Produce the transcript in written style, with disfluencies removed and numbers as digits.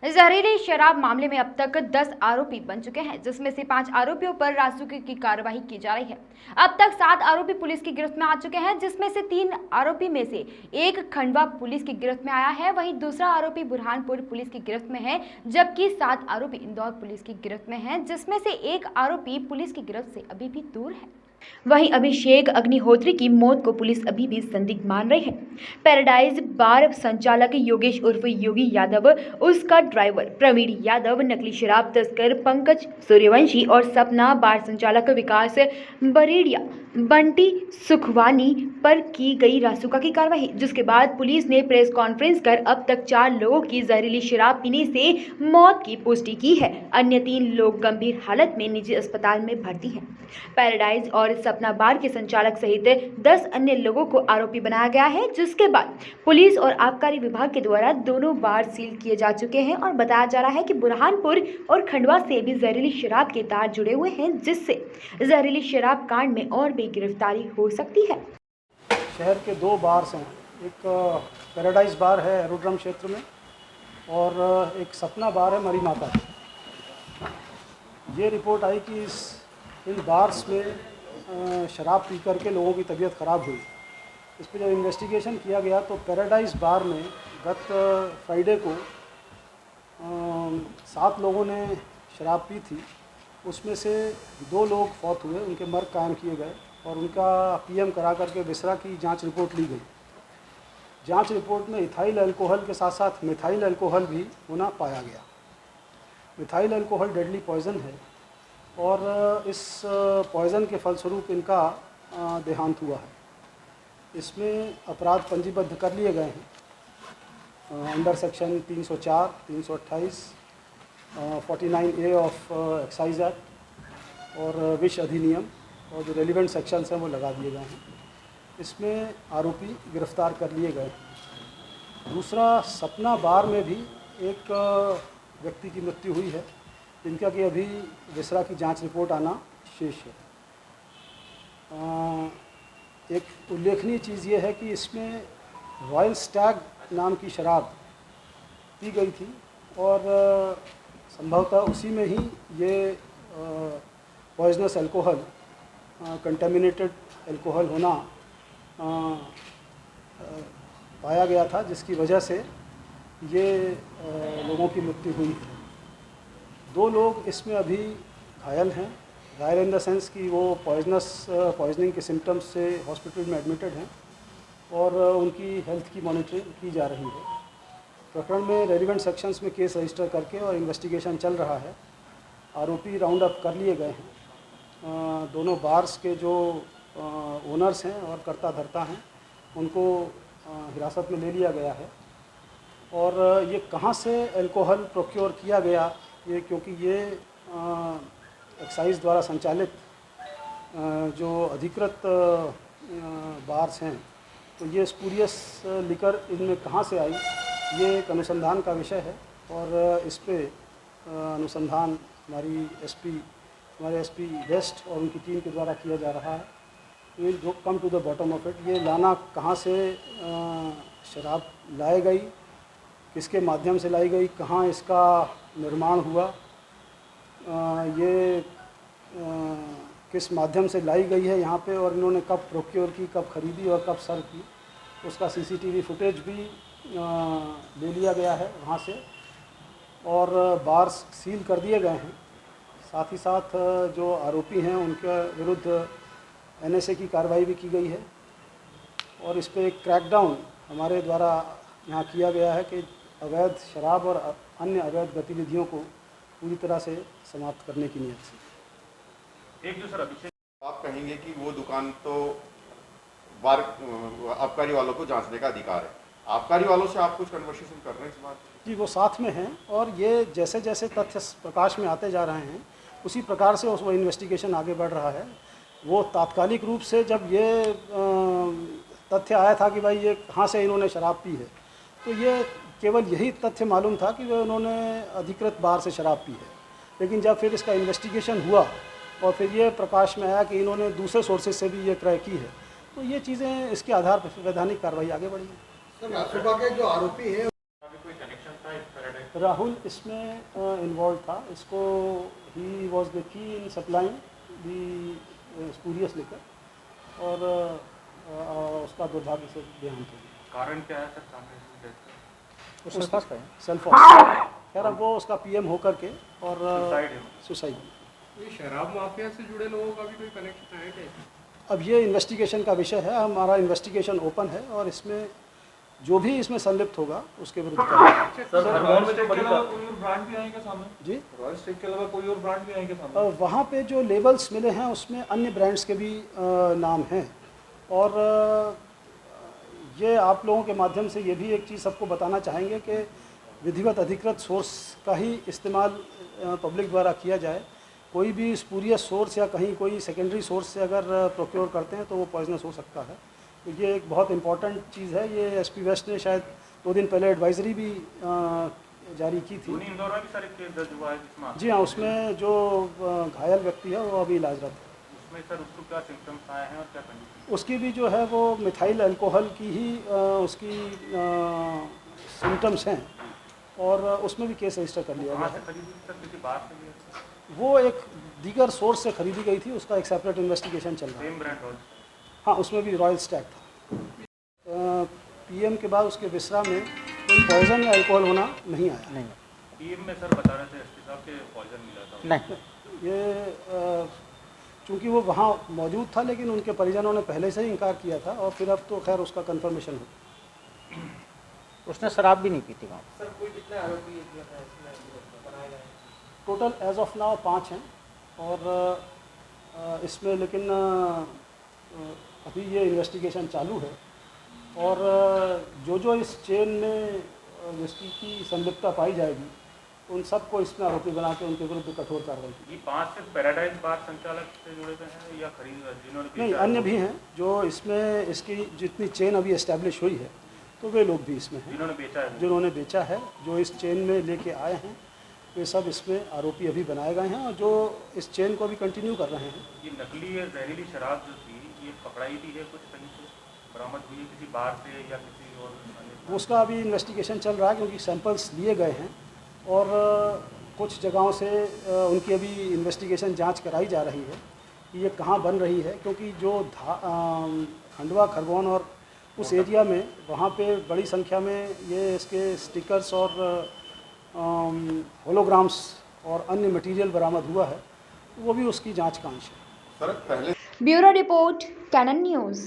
जहरीली शराब मामले में अब तक 10 आरोपी बन चुके हैं, जिसमें से 5 आरोपियों पर रासुकी की कार्रवाई की जा रही है। अब तक 7 आरोपी पुलिस की गिरफ्त में आ चुके हैं, जिसमें से 3 आरोपी में से एक खंडवा पुलिस की गिरफ्त में आया है। वहीं दूसरा आरोपी बुरहानपुर पुलिस की गिरफ्त में है, जबकि 7 आरोपी इंदौर पुलिस की गिरफ्त में हैं, जिसमें से एक आरोपी पुलिस की गिरफ्त से अभी भी दूर है। वहीं अभिषेक अग्निहोत्री की मौत को पुलिस अभी भी संदिग्ध मान रही है। पैराडाइज बार संचालक योगेश उर्फ योगी यादव, उसका ड्राइवर प्रवीण यादव, नकली शराब तस्कर पंकज सूर्यवंशी और सपना बार संचालक विकास बरेडिया बंटी सुखवानी पर की गई रासुका की कार्रवाई, जिसके बाद पुलिस ने प्रेस कॉन्फ्रेंस कर अब तक 4 लोगों की जहरीली शराब पीने से मौत की पुष्टि की है। अन्य 3 लोग गंभीर हालत में निजी अस्पताल में भर्ती हैं। पैराडाइज और सपना बार के संचालक सहित 10 अन्य लोगों को आरोपी बनाया गया है, जिसके बाद पुलिस और आबकारी विभाग के द्वारा दोनों बार सील किए जा चुके हैं और बताया जा रहा है कि बुरहानपुर और खंडवा से भी जहरीली शराब के तार जुड़े हुए हैं, जिससे जहरीली शराब कांड में और भी गिरफ्तारी हो सकती है। शहर के 2 बार्स हैं, एक पैराडाइज बार है एरोड्रम क्षेत्र में और एक सपना बार है मरी माता। ये रिपोर्ट आई कि इन बार्स में शराब पी करके लोगों की तबीयत ख़राब हुई। इस पर जब इन्वेस्टिगेशन किया गया तो पैराडाइज बार में गत फ्राइडे को 7 लोगों ने शराब पी थी। उसमें से 2 लोग फौत हुए, उनके मर्ग कायम किए गए और उनका पीएम करा करके विसरा की जांच रिपोर्ट ली गई। जांच रिपोर्ट में इथाइल अल्कोहल के साथ साथ मिथाइल अल्कोहल भी होना पाया गया। मिथाइल अल्कोहल डेडली पॉइज़न है और इस पॉइज़न के फलस्वरूप इनका देहांत हुआ है। इसमें अपराध पंजीबद्ध कर लिए गए हैं under section 304, 328, 49A of excise act और विष अधिनियम और जो रेलिवेंट सेक्शंस हैं वो लगा दिए गए हैं। इसमें आरोपी गिरफ्तार कर लिए गए। दूसरा, सपना बार में भी एक व्यक्ति की मृत्यु हुई है, जिनका कि अभी विसरा की जांच रिपोर्ट आना शेष है। एक उल्लेखनीय चीज़ ये है कि इसमें रॉयल स्टैग नाम की शराब पी गई थी और संभवतः उसी में ही ये पॉइजनस अल्कोहल, कंटेमिनेटेड अल्कोहल होना पाया गया था, जिसकी वजह से ये लोगों की मृत्यु हुई है। 2 लोग इसमें अभी घायल हैं, घायल इन द सेंस कि वो पॉइजनिंग के सिम्टम्स से हॉस्पिटल में एडमिटेड हैं और उनकी हेल्थ की मॉनिटरिंग की जा रही है। प्रकरण में रेलिवेंट सेक्शंस में केस रजिस्टर करके और इन्वेस्टिगेशन चल रहा है। आरोपी राउंड अप कर लिए गए हैं। दोनों बार्स के जो ओनर्स हैं और कर्ता धर्ता हैं, उनको हिरासत में ले लिया गया है। और ये कहाँ से अल्कोहल प्रोक्योर किया गया, ये क्योंकि ये एक्साइज द्वारा संचालित जो अधिकृत बार्स हैं, तो ये स्पूरियस लिकर इनमें कहाँ से आई, ये एक अनुसंधान का विषय है और इस पे अनुसंधान हमारे एसपी वेस्ट और उनकी टीम के द्वारा किया जा रहा है। ये जो come to the bottom of it, ये लाना कहाँ से शराब लाई गई, किसके माध्यम से लाई गई, कहाँ इसका निर्माण हुआ, ये किस माध्यम से लाई गई है यहाँ पे, और इन्होंने कब प्रोक्योर की, कब खरीदी और कब सर्व की, उसका सीसीटीवी फुटेज भी ले लिया गया है वहाँ से और बार्स सील कर दिए गए हैं। साथ ही साथ जो आरोपी हैं उनके विरुद्ध एनएसए की कार्रवाई भी की गई है और इस पर एक क्रैकडाउन हमारे द्वारा यहाँ किया गया है कि अवैध शराब और अन्य अवैध गतिविधियों को पूरी तरह से समाप्त करने की नीयत से। एक जो सर अभिषेक, आप कहेंगे कि वो दुकान तो बार आबकारी वालों को जांचने का अधिकार है, आबकारी वालों से आप कुछ कन्वर्सेशन कर रहे हैं इस बात? जी, वो साथ में हैं और ये जैसे जैसे तथ्य प्रकाश में आते जा रहे हैं उसी प्रकार से वो इन्वेस्टिगेशन आगे बढ़ रहा है। वो तात्कालिक रूप से जब ये तथ्य आया था कि भाई ये कहाँ से इन्होंने शराब पी है, तो ये केवल यही तथ्य मालूम था कि उन्होंने अधिकृत बार से शराब पी है। लेकिन जब फिर इसका इन्वेस्टिगेशन हुआ और फिर ये प्रकाश में आया कि इन्होंने दूसरे सोर्सेज से भी ये क्रय की है, तो ये चीज़ें इसके आधार पर वैधानिक कार्रवाई आगे बढ़ी है। सर रासुका के जो आरोपी है कोई कनेक्शन था इस पैराडाइज? राहुल इसमें इन्वॉल्व था। इसको he was the key in supplying the spurious liquor और उसका दुर्भाग्य से देहांत हो गया। कारण क्या है सर सामने से डेथ का? उसका सेल्फ खैर अब वो उसका पीएम होकर के और सुसाइड है। सुसाइड। ये शराब माफिया से जुड़े लोगों का भी कोई कनेक्शन है क्या? अब ये इन्वेस्टिगेशन का विषय है। हमारा इन्वेस्टिगेशन ओपन है और इसमें जो भी इसमें संलिप्त होगा उसके विरुद्ध कार्रवाई। सर खरगोन में तो बड़ी कोई और ब्रांड भी आएंगे सामने? जी रॉयल स्टिक के अलावा कोई और ब्रांड भी आएंगे सामने? वहाँ पे जो लेबल्स मिले हैं उसमें अन्य ब्रांड्स के भी नाम हैं और ये आप लोगों के माध्यम से ये भी एक चीज़ सबको बताना चाहेंगे कि विधिवत अधिकृत सोर्स का ही इस्तेमाल पब्लिक द्वारा किया जाए। कोई भी स्पूरियस सोर्स या कहीं कोई सेकेंडरी सोर्स से अगर प्रोक्योर करते हैं तो वो पॉइजनस हो सकता है। तो ये एक बहुत इंपॉर्टेंट चीज़ है। ये एसपी वेस्ट ने शायद 2 दिन पहले एडवाइजरी भी जारी की थी। इंदौर में भी सर एक केस दर्ज हुआ है जिसमें जी हाँ, उसमें जो घायल व्यक्ति है वो अभी इलाजरत है। उसमें सर उसको क्या सिम्टम्स आए हैं और क्या कंडीशन? उसकी भी जो है वो मिथाइल अल्कोहल की ही उसकी सिम्टम्स हैं और उसमें भी केस रजिस्टर कर लिया गया कहाँ से है। खरीदी सर? किसी बाहर से लिया? वो एक दीगर सोर्स से खरीदी गई थी, उसका एक सेपरेट इन्वेस्टिगेशन चल रहा है। Same brand royal? हाँ, उसमें भी रॉयल स्टैग था। पीएम के बाद उसके विसरा में कोई पॉइजन या अल्कोहल होना नहीं आया। नहीं टीम में सर बता रहे थे एसपी साहब के पॉइजन मिला था। नहीं ये चूँकि वो वहाँ मौजूद था लेकिन उनके परिजनों ने पहले से ही इनकार किया था और फिर अब तो खैर उसका कंफर्मेशन हो। उसने शराब भी नहीं पी थी गाँव। सर कोई कितने आरोपी बनाए गए? टोटल एज ऑफ नाउ 5 हैं और इसमें लेकिन अभी ये इन्वेस्टिगेशन चालू है और जो इस चेन में जिसकी की संलिप्तता पाई जाएगी उन सबको इसमें आरोपी बना के उनके विरुद्ध कठोर कार्रवाई की। ये 5 सिर्फ पैराडाइज बार संचालक से जुड़े हुए हैं या खरीद जिन्होंने नहीं, बेचा है अन्य वो? भी हैं जो इसमें इसकी जितनी चेन अभी एस्टैब्लिश हुई है तो वे लोग भी इसमें हैं जिन्होंने बेचा है वो? जिन्होंने बेचा है, जो इस चेन में लेके आए हैं वे सब इसमें आरोपी अभी बनाए गए हैं और जो इस चेन को भी कंटिन्यू कर रहे हैं। ये नकली या जहरीली शराब जो थी ये पकड़ाई भी है कुछ कहीं से बरामद हुई है किसी बार से या किसी और अन्य? उसका अभी इन्वेस्टिगेशन चल रहा है क्योंकि सैंपल्स लिए गए हैं और कुछ जगहों से उनकी अभी इन्वेस्टिगेशन जांच कराई जा रही है कि ये कहाँ बन रही है, क्योंकि जो खंडवा खरगोन और उस एरिया में वहाँ पे बड़ी संख्या में ये इसके स्टिकर्स और होलोग्राम्स और अन्य मटेरियल बरामद हुआ है, वो भी उसकी जांच का अंश है। सर पहले ब्यूरो रिपोर्ट कैनन न्यूज़।